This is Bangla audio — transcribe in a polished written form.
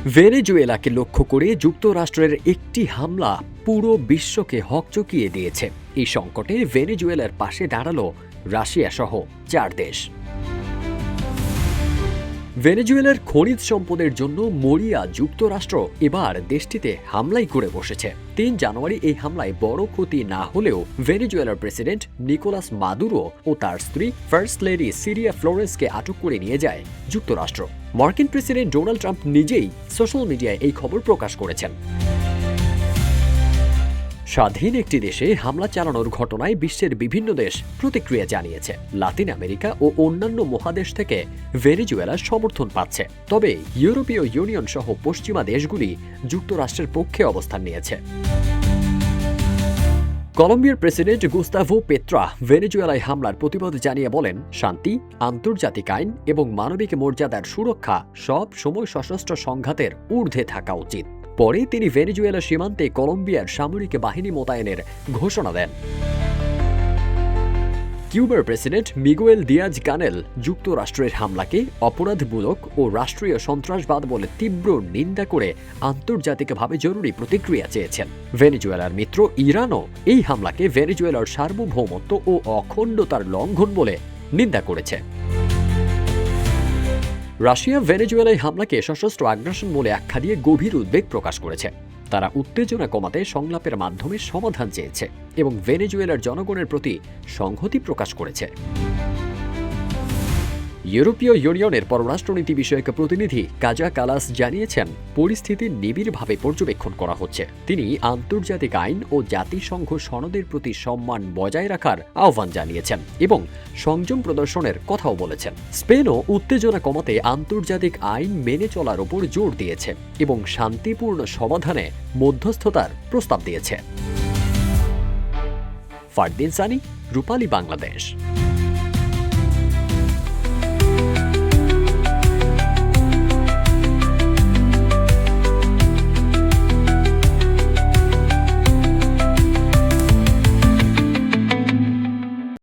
ভেনেজুয়েলাকে লক্ষ্য করে যুক্তরাষ্ট্রের একটি হামলা পুরো বিশ্বকে হকচকিয়ে দিয়েছে। এই সংকটে ভেনেজুয়েলার পাশে দাঁড়ালো রাশিয়া সহ 4 দেশ। ভেনেজুয়েলার খনিজ সম্পদের জন্য মরিয়া যুক্তরাষ্ট্র এবার দেশটিতে হামলাই করে বসেছে। 3 জানুয়ারি এই হামলায় বড় ক্ষতি না হলেও ভেনেজুয়েলার প্রেসিডেন্ট নিকোলাস মাদুরো ও তার স্ত্রী ফার্স্ট লেডি সিরিয়া ফ্লোরেন্সকে আটক করে নিয়ে যায় যুক্তরাষ্ট্র। মার্কিন প্রেসিডেন্ট ডোনাল্ড ট্রাম্প নিজেই সোশ্যাল মিডিয়ায় এই খবর প্রকাশ করেছেন। স্বাধীন একটি দেশে হামলা চালানোর ঘটনায় বিশ্বের বিভিন্ন দেশ প্রতিক্রিয়া জানিয়েছে। লাতিন আমেরিকা ও অন্যান্য মহাদেশ থেকে ভেনেজুয়েলা সমর্থন পাচ্ছে, তবে ইউরোপীয় ইউনিয়ন সহ পশ্চিমা দেশগুলি যুক্তরাষ্ট্রের পক্ষে অবস্থান নিয়েছে। কলম্বিয়ার প্রেসিডেন্ট গুস্তাভো পেত্রা ভেনেজুয়েলায় হামলার প্রতিবাদ জানিয়ে বলেন, শান্তি, আন্তর্জাতিক আইন এবং মানবিক মর্যাদার সুরক্ষা সব সময় সশস্ত্র সংঘাতের ঊর্ধ্বে থাকা উচিত। পরে তিনি ভেনেজুয়েলা সীমান্তে কলম্বিয়ার সামরিক বাহিনী মোতায়েনের ঘোষণা দেন। কিউবার প্রেসিডেন্ট মিগুয়েল দিয়াজ কানেল যুক্তরাষ্ট্রের হামলাকে অপরাধমূলক ও রাষ্ট্রীয় সন্ত্রাসবাদ বলে তীব্র নিন্দা করে আন্তর্জাতিকভাবে জরুরি প্রতিক্রিয়া চেয়েছেন। ভেনেজুয়েলার মিত্র ইরানও এই হামলাকে ভেনেজুয়েলার সার্বভৌমত্ব ও অখণ্ডতার লঙ্ঘন বলে নিন্দা করেছে। রাশিয়া ভেনেজুয়েলায় হামলাকে সশস্ত্র আগ্রাসন বলে আখ্যা দিয়ে গভীর উদ্বেগ প্রকাশ করেছে। তারা উত্তেজনা কমাতে সংলাপের মাধ্যমে সমাধান চেয়েছে এবং ভেনেজুয়েলার জনগণের প্রতি সংহতি প্রকাশ করেছে। ইউরোপীয় ইউনিয়নের পররাষ্ট্রনীতি বিষয়ক প্রতিনিধি কাজা কালাস জানিয়েছেন, পরিস্থিতি নিবিড়ভাবে পর্যবেক্ষণ করা হচ্ছে। তিনি আন্তর্জাতিক আইন ও জাতিসংঘ সনদের প্রতি সম্মান বজায় রাখার আহ্বান জানিয়েছেন এবং সংযম প্রদর্শনের কথাও বলেছেন। স্পেনও উত্তেজনা কমাতে আন্তর্জাতিক আইন মেনে চলার উপর জোর দিয়েছে এবং শান্তিপূর্ণ সমাধানে মধ্যস্থতার প্রস্তাব দিয়েছে। ফারদিন সানি, রূপালী বাংলাদেশ।